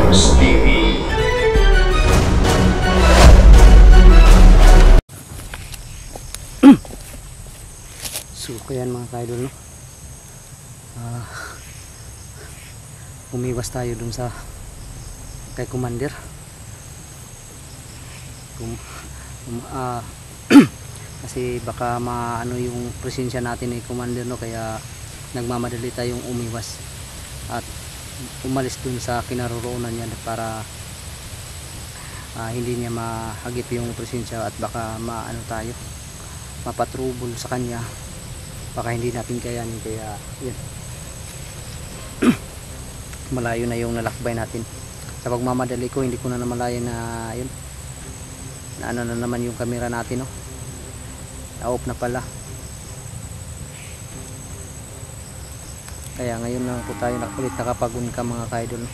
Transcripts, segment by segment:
Games TV. So kaya mga ka-idol, no? Umiwas tayo dun sa kay Commander. Kasi baka maano yung presensya natin ni Commander, no? Kaya nagmamadali tayong umiwas at umalis dun sa kinaroroonan niya para hindi niya mahagip yung presensya at baka maano tayo, mapatrubol sa kanya, baka hindi natin kayanin. Kaya yan, malayo na yung nalakbay natin. Sa pagmamadali ko, hindi ko na namalayan na yun, na ano na naman yung camera natin, no? Na-off na pala. Kaya ngayon lang po tayo ulit nakapag-unka mga ka-idol, no?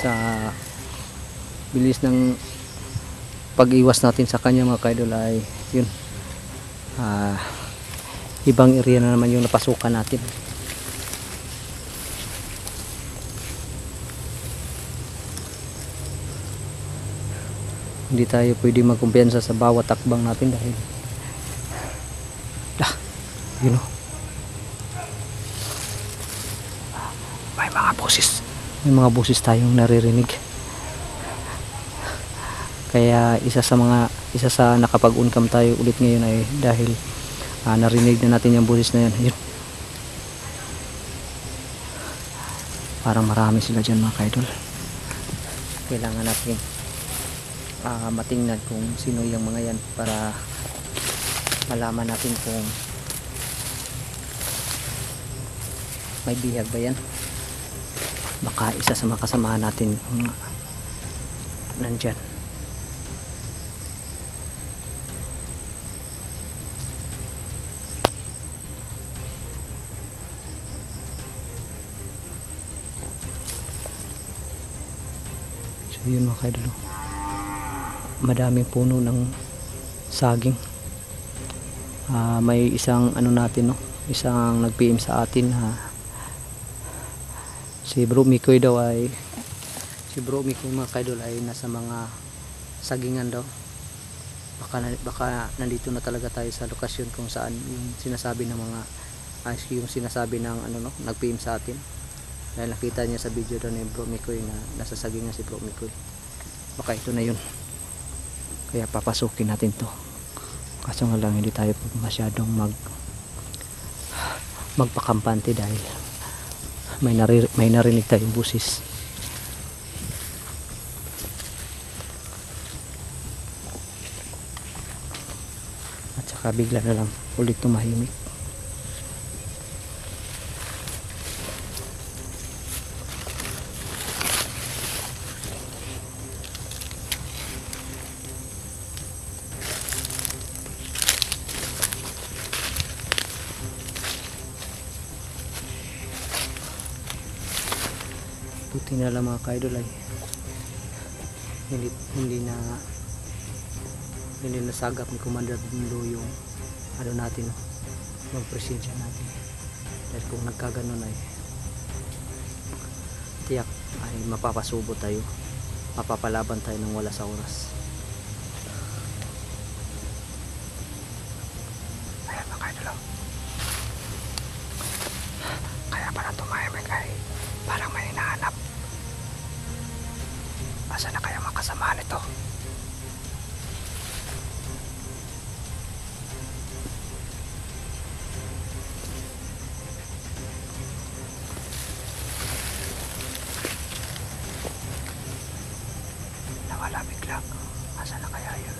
Sa bilis ng pag-iwas natin sa kanya mga ka-idol ay yun, ibang area na naman yung napasukan natin. Hindi tayo pwede magkumpiyansa sa bawat takbang natin dahil yun, may mga boses tayong naririnig. Kaya isa sa nakapag-uncam tayo ulit ngayon ay dahil narinig na natin yung boses na yun. Parang marami sila dyan mga ka-idol. Kailangan natin matingnan kung sino yung mga yan para malaman natin kung may bihag ba yan. Baka isa sa mga kasamahan natin nandyan. So yun mga kaidol, madaming puno ng saging. May isang ano natin, no, isang nag-PM sa atin, si Bro Mikoy daw ay mga kaidol ay nasa mga sagingan daw. Baka nandito na talaga tayo sa lokasyon kung saan yung sinasabi ng mga ano, no, nag-PM sa atin. Dahil nakita niya sa video daw ni Bro Mikoy na nasa sagingan si Bro Mikoy. Baka ito na yun. Kaya papasukin natin to. Kaso nga lang hindi tayo masyadong magpakampante dahil may narinig tayong busis. At saka bigla na lang ulit tumahimik. Buti na lang mga ka-idol ay hindi nasagap ni Commander Bundo yung ano natin, no, yung presensya natin. Dahil kung nagkaganon ay tiyak ay mapapasubo tayo, mapapalaban tayo ng wala sa oras. Ayan mga ka-idol, kaya pala tumahimik ay parang may hinahanap. Asa na kaya makasama nito? Nawala bigla. Asa na kaya yun?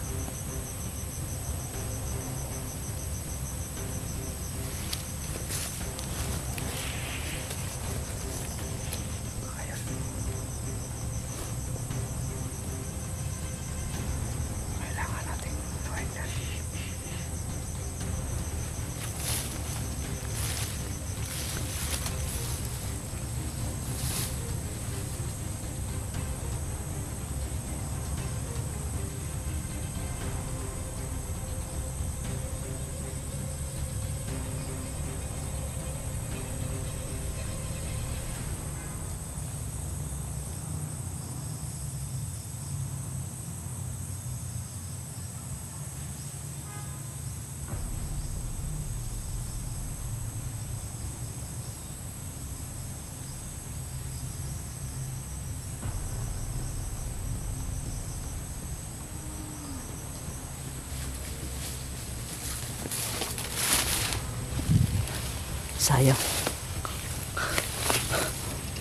Sayang.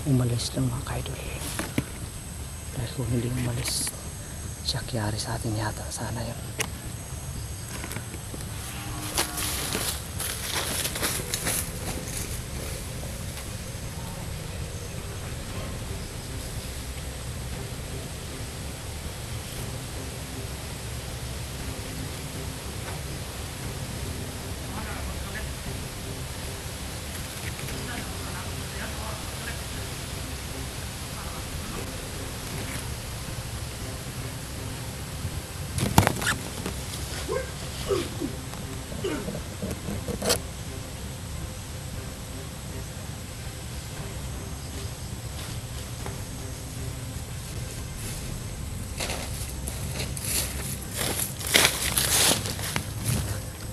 Umalis lang mga kaidol. Dahil kung hindi umalis, siya kiyari sa atin yata. Sana yun.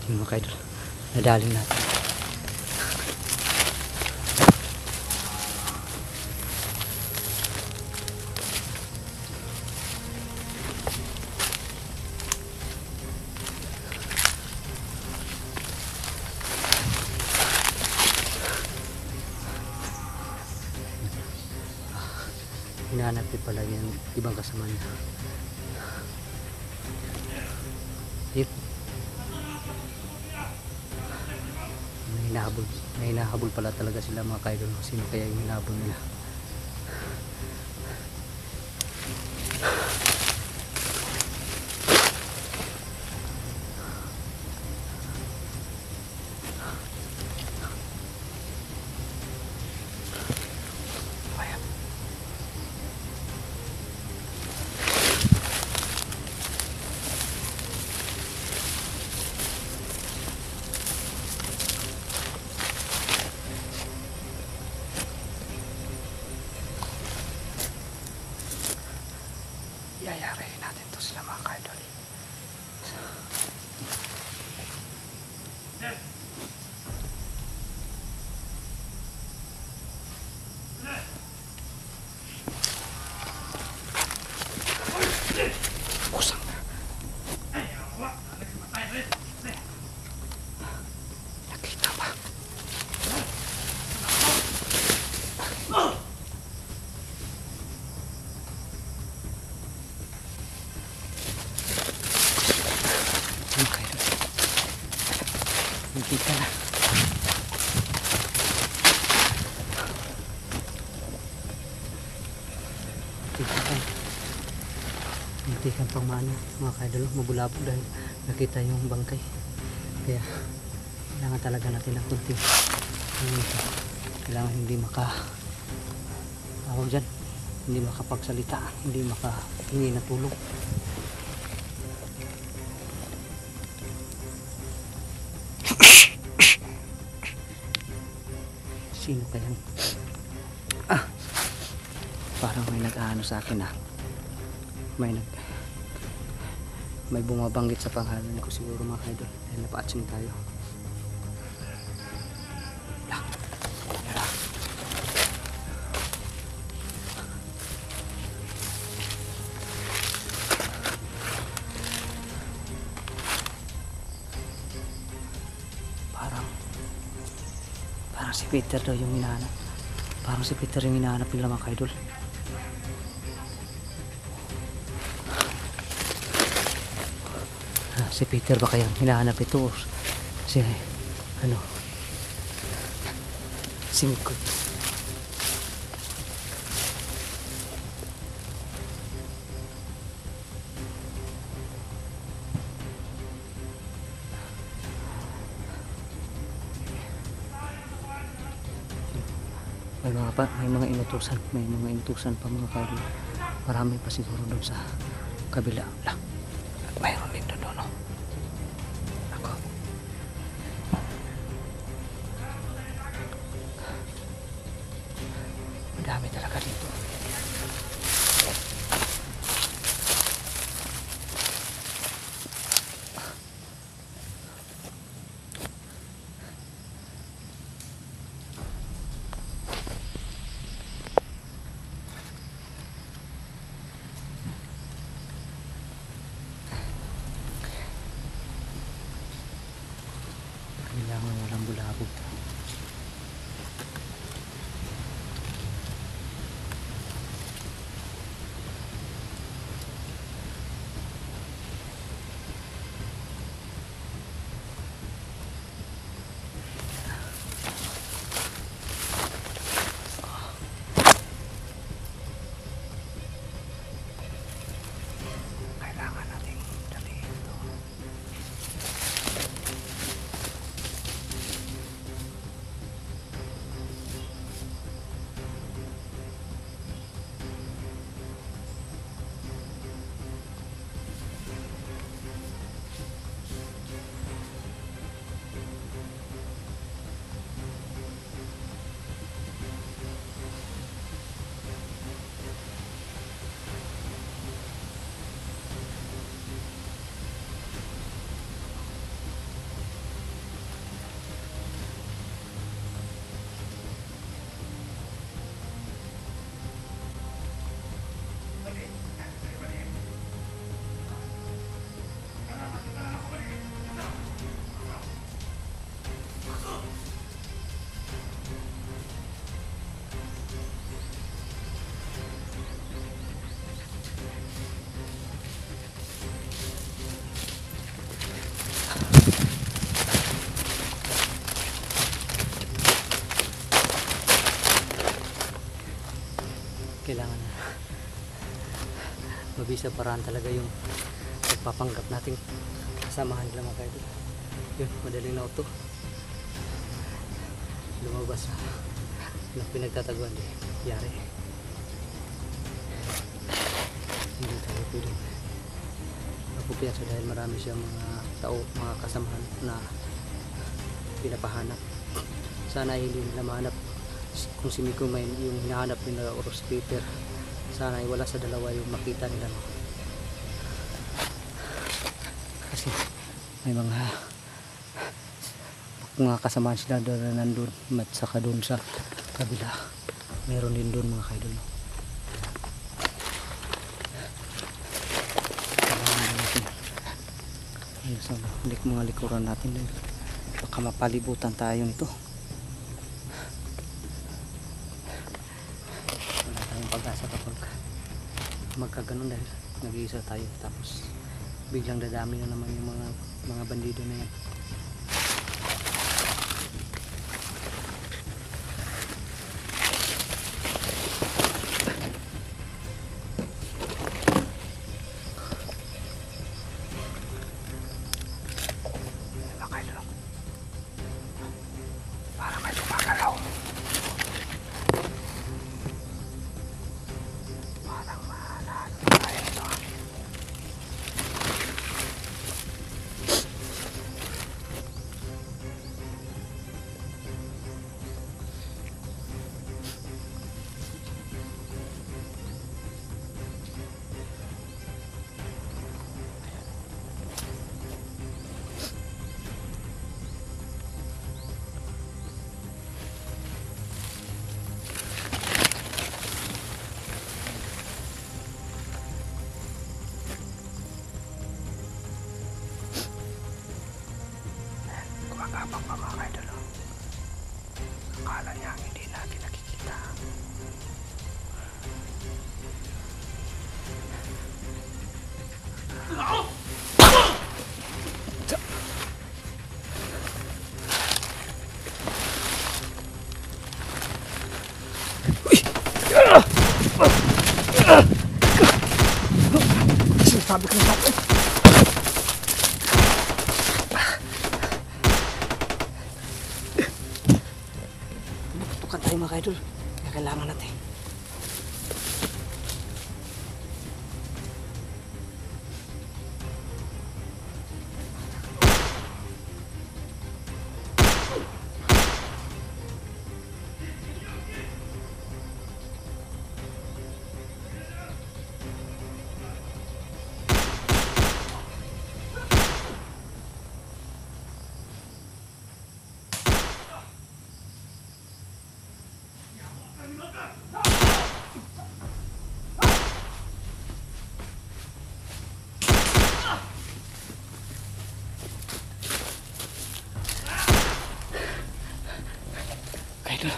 Yung mga kaidol, nadaling natin. Hinahanap din pala yung ibang kasama niya. Yun. May hinahabol pala talaga sila mga kaidol. Sino kaya yung hinahabol nila? Yayari natin to sila mga kaidol. Kusang na. Nakita pa. Nakita na. Muntikan pang maano mga kaidol, mabulabog dahil nakita yung bangkay. Kaya kailangan talaga natin ng kunting kailangan hindi tawag dyan, hindi makapagsalita, hindi makahingi na tulong. Sino kayang parang may nag-aano sa akin may bumabanggit sa pangalan ko siguro mga kaidol dahil napa-action tayo. Parang si Peter daw yung hinahanap. Parang si Peter yung hinahanap nila mga kaidol. Si Peter ba kayang hinahanap ito? Si si Mikoy. May mga inutusan pa mga kaidol. Marami pa siguro doon sa kabila. Mayroon din doon, no? Ako. Madami talaga dito. Kailangan walang bulabog. kailangan mabisa paraan talaga yung pagpapanggap nating kasamahan nila mga kaidol. Yun, madaling na auto lumabas na pinagtataguan di yari. Hindi tayo pwede magpupiyansa dahil marami siyang mga tao, mga kasamahan na pinapahanap. Sana hindi nila mahanap kung si Miko may yung hinahanap nila o si Peter. Sana ay wala sa dalawa yung makita nila, no? Kasi may mga kasamahan sila doon na nandun at saka doon sa kabila meron din doon mga kaidol, no? Ayun sa mga likuran natin din, baka mapalibutan tayo nito. Wala tayong pag-asa kapag magkaganon dahil nag-iisa tayo tapos biglang dadami na naman yung mga bandido na yan. Parang may lumagalaw. Parang mahalan tayo ito. Kumagapang pa mga kaidol. Akala niya hindi natin nakikita. Sabi ko na ako. Tukan tayo mga kaidol. Kaya kailangan natin. Kaidol.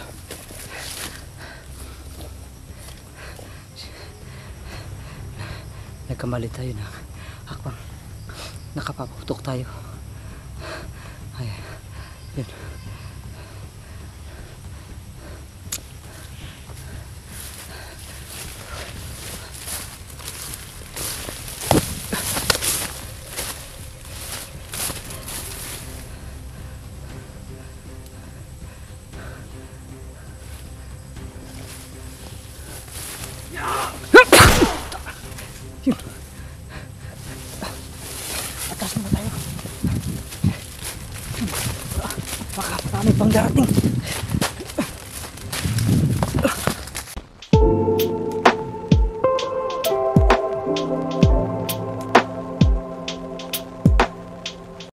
Nagkamali tayo na hakbang. Nakapaputok tayo. Ay, yun. Yun. Atas na tayo. Baka marami pang darating.